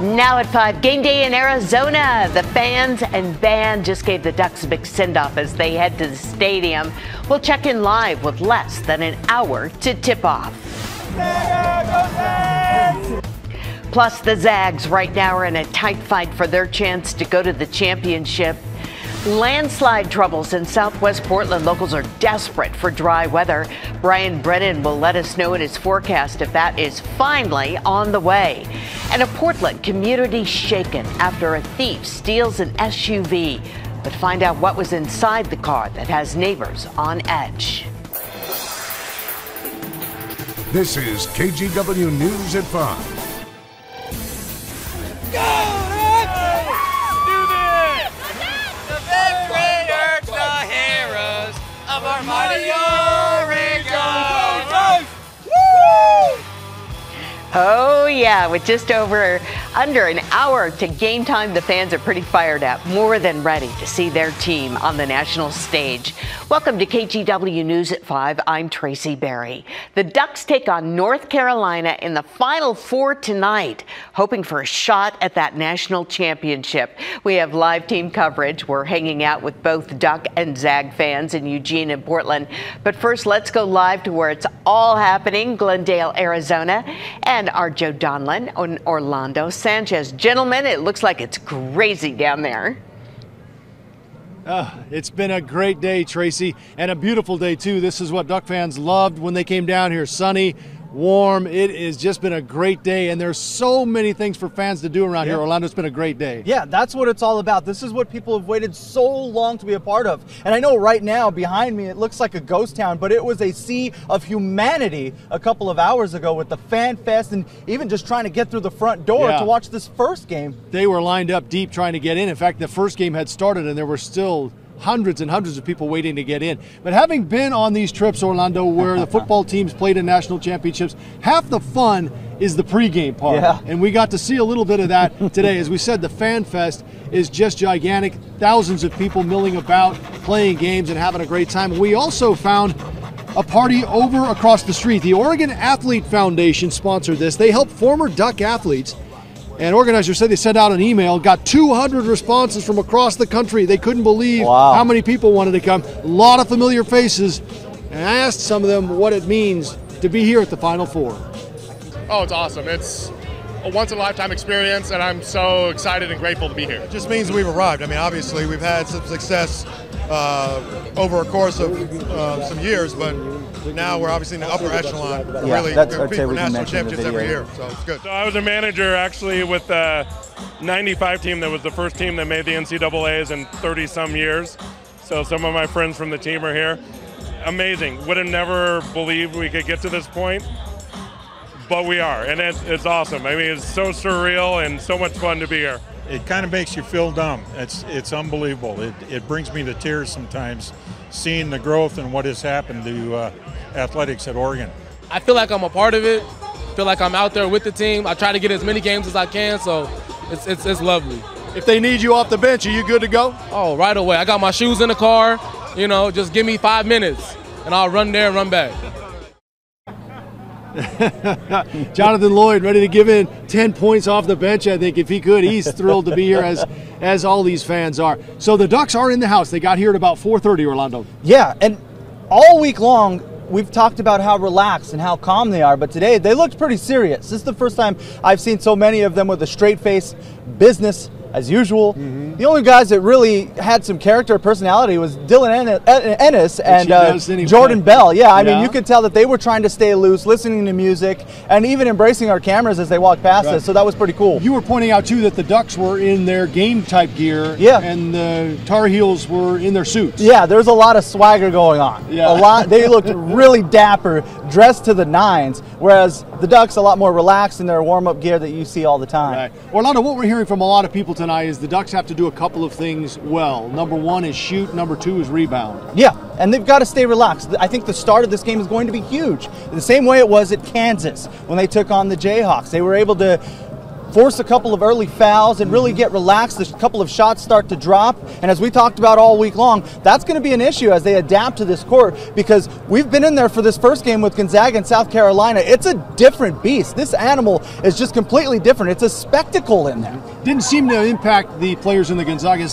Now at 5, game day in Arizona. The fans and band just gave the Ducks a big send-off as they head to the stadium. We'll check in live with less than an hour to tip off. Plus, the Zags right now are in a tight fight for their chance to go to the championship. Landslide troubles in southwest Portland. Locals are desperate for dry weather. Brian Brennan will let us know in his forecast if that is finally on the way. And a Portland community shaken after a thief steals an SUV. But find out what was inside the car that has neighbors on edge. This is KGW News at 5. Of our mighty Oregon. Oh yeah, with just under an hour to game time, the fans are pretty fired up, more than ready to see their team on the national stage. Welcome to KGW News at 5. I'm Tracy Berry. The Ducks take on North Carolina in the Final Four tonight, hoping for a shot at that national championship. We have live team coverage. We're hanging out with both Duck and Zag fans in Eugene and Portland. But first, let's go live to where it's all happening, Glendale, Arizona, and our Joe Donlin in Orlando Sanchez. Gentlemen, it looks like it's crazy down there. It's been a great day, Tracy, and a beautiful day too. This is what Duck fans loved when they came down here. Sunny, warm. It has just been a great day, and there's so many things for fans to do around here. Orlando, it's been a great day. Yeah, that's what it's all about. This is what people have waited so long to be a part of. And I know right now behind me it looks like a ghost town, but it was a sea of humanity a couple of hours ago with the fan fest and even just trying to get through the front door to watch this first game. They were lined up deep trying to get in. In fact, the first game had started and there were still hundreds and hundreds of people waiting to get in. But having been on these trips, Orlando, where the football teams played in national championships, half the fun is the pregame part. Yeah. And we got to see a little bit of that today. As we said, the Fan Fest is just gigantic. Thousands of people milling about, playing games and having a great time. We also found a party over across the street. The Oregon Athlete Foundation sponsored this. They help former Duck athletes. And organizers said they sent out an email, got 200 responses from across the country. They couldn't believe how many people wanted to come. A lot of familiar faces. And I asked some of them what it means to be here at the Final Four. Oh, it's awesome. It's a once-in-a-lifetime experience, and I'm so excited and grateful to be here. It just means we've arrived. I mean, obviously, we've had some success over a course of some years, but now we're obviously in the upper echelon. Really compete for national championships every year, so it's good. So I was a manager actually with the 95 team that was the first team that made the NCAAs in 30-some years. So some of my friends from the team are here. Amazing. Would have never believed we could get to this point, but we are, and it's awesome. I mean, it's so surreal and so much fun to be here. It kind of makes you feel dumb. It's unbelievable. It brings me to tears sometimes, seeing the growth and what has happened to athletics at Oregon. I feel like I'm a part of it. I feel like I'm out there with the team. I try to get as many games as I can, so it's lovely. If they need you off the bench, are you good to go? Oh, right away. I got my shoes in the car. You know, just give me 5 minutes, and I'll run there and run back. Jonathan Lloyd ready to give in 10 points off the bench, I think, if he could. He's thrilled to be here, as all these fans are. So the Ducks are in the house. They got here at about 4:30, Orlando. Yeah, and all week long, we've talked about how relaxed and how calm they are, but today they looked pretty serious. This is the first time I've seen so many of them with a straight face, business as usual. The only guys that really had some character or personality was Dylan Ennis and Jordan Bell. Yeah, I mean, you could tell that they were trying to stay loose, listening to music, and even embracing our cameras as they walked past us, so that was pretty cool. You were pointing out, too, that the Ducks were in their game-type gear, and the Tar Heels were in their suits. Yeah, there's a lot of swagger going on. Yeah. A lot. They looked really dapper, dressed to the nines, whereas the Ducks a lot more relaxed in their warm-up gear that you see all the time. Right. Orlando, what we're hearing from a lot of people tonight is the Ducks have to do a couple of things well. Number one is shoot, number two is rebound. Yeah, and they've got to stay relaxed. I think the start of this game is going to be huge. The same way it was at Kansas when they took on the Jayhawks. They were able to force a couple of early fouls and really get relaxed. A couple of shots start to drop. And as we talked about all week long, that's going to be an issue as they adapt to this court, because we've been in there for this first game with Gonzaga and South Carolina. It's a different beast. This animal is just completely different. It's a spectacle in there. Didn't seem to impact the players in the Gonzaga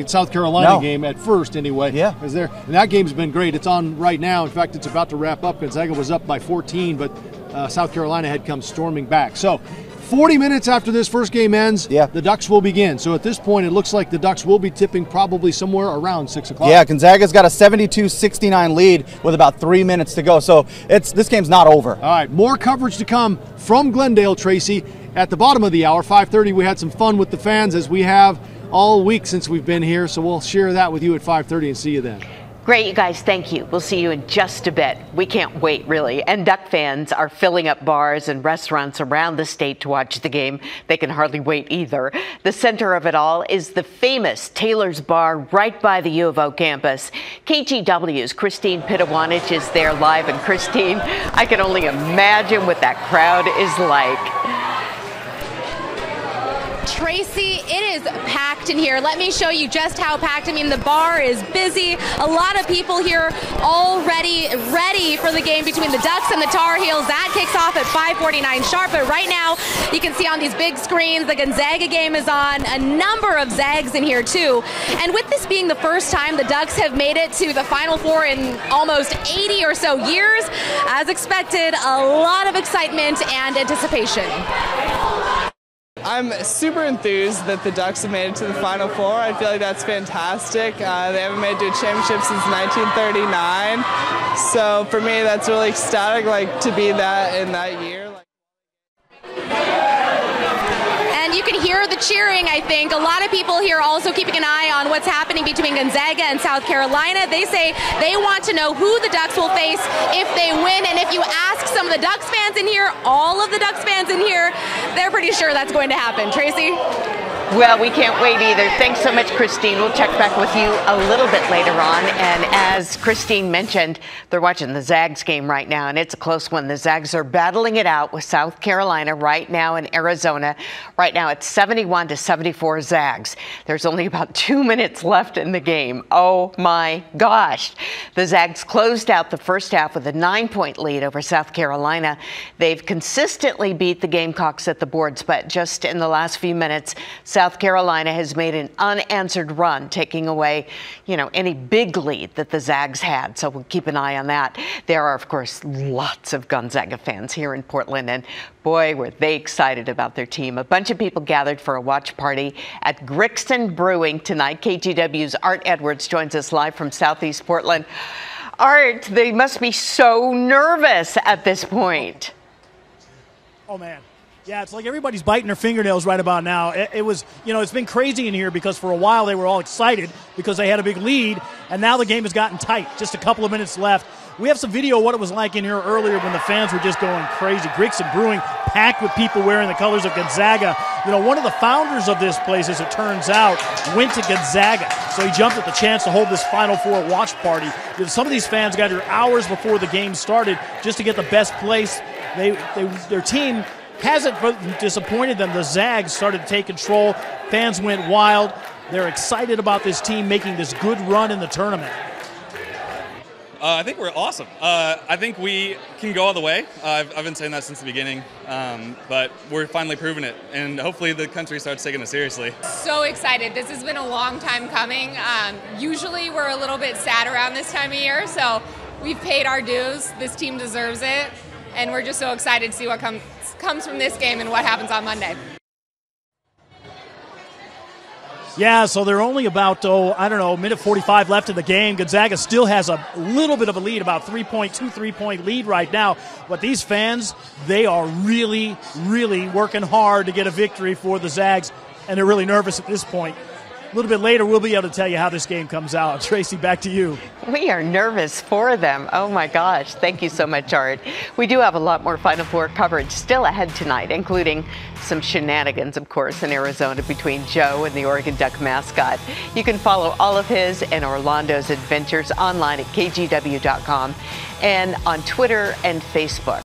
South Carolina game at first anyway. Yeah. And that game's been great. It's on right now. In fact, it's about to wrap up. Gonzaga was up by 14, but South Carolina had come storming back. So 40 minutes after this first game ends, the Ducks will begin. So at this point, it looks like the Ducks will be tipping probably somewhere around 6 o'clock. Yeah, Gonzaga's got a 72-69 lead with about 3 minutes to go. So this game's not over. All right, more coverage to come from Glendale, Tracy. At the bottom of the hour, 5:30, we had some fun with the fans, as we have all week since we've been here. So we'll share that with you at 5:30 and see you then. Great, you guys. Thank you. We'll see you in just a bit. We can't wait, really. And Duck fans are filling up bars and restaurants around the state to watch the game. They can hardly wait either. The center of it all is the famous Taylor's Bar right by the U of O campus. KGW's Christine Pitawanich is there live. And Christine, I can only imagine what that crowd is like. Tracy, it is packed in here. Let me show you just how packed. I mean, the bar is busy. A lot of people here already ready for the game between the Ducks and the Tar Heels. That kicks off at 5:49 sharp. But right now, you can see on these big screens, the Gonzaga game is on. A number of Zags in here, too. And with this being the first time the Ducks have made it to the Final Four in almost 80 or so years, as expected, a lot of excitement and anticipation. I'm super enthused that the Ducks have made it to the Final Four. I feel like that's fantastic. They haven't made it to a championship since 1939. So for me, that's really ecstatic, like, to be that in that year. And you can hear the cheering, I think. A lot of people here also keeping an eye on what's happening between Gonzaga and South Carolina. They say they want to know who the Ducks will face if they win. And if you ask some of the Ducks fans in here, all of the Ducks fans in here, they're pretty sure that's going to happen. Tracy? Well, we can't wait either. Thanks so much, Christine. We'll check back with you a little bit later on. And as Christine mentioned, they're watching the Zags game right now, and it's a close one. The Zags are battling it out with South Carolina right now in Arizona. Right now, it's 71-74 Zags. There's only about 2 minutes left in the game. Oh, my gosh. The Zags closed out the first half with a 9-point lead over South Carolina. They've consistently beat the Gamecocks at the boards, but just in the last few minutes, South Carolina has made an unanswered run, taking away, any big lead that the Zags had. So we'll keep an eye on that. There are, of course, lots of Gonzaga fans here in Portland, and boy, were they excited about their team. A bunch of people gathered for a watch party at Grixton Brewing tonight. KGW's Art Edwards joins us live from Southeast Portland. Art, they must be so nervous at this point. Oh, man. Yeah, it's like everybody's biting their fingernails right about now. It was, it's been crazy in here because for a while they were all excited because they had a big lead, and now the game has gotten tight. Just a couple of minutes left. We have some video of what it was like in here earlier when the fans were just going crazy. Grixton Brewing packed with people wearing the colors of Gonzaga. One of the founders of this place, as it turns out, went to Gonzaga. So he jumped at the chance to hold this Final Four watch party. Some of these fans got here hours before the game started just to get the best place. Their team hasn't disappointed them. The Zags started to take control. Fans went wild. They're excited about this team making this good run in the tournament. I think we're awesome. I think we can go all the way. I've been saying that since the beginning, but we're finally proving it, and hopefully the country starts taking it seriously. So excited. This has been a long time coming. Usually we're a little bit sad around this time of year, so we've paid our dues. This team deserves it, and we're just so excited to see what comes from this game and what happens on Monday. Yeah, so they're only about, minute 45 left in the game. Gonzaga still has a little bit of a lead, about 3-point lead right now. But these fans, they are really, really working hard to get a victory for the Zags, and they're really nervous at this point. A little bit later, we'll be able to tell you how this game comes out. Tracy, back to you. We are nervous for them. Oh, my gosh. Thank you so much, Art. We do have a lot more Final Four coverage still ahead tonight, including some shenanigans, of course, in Arizona between Joe and the Oregon Duck mascot. You can follow all of his and Orlando's adventures online at kgw.com and on Twitter and Facebook.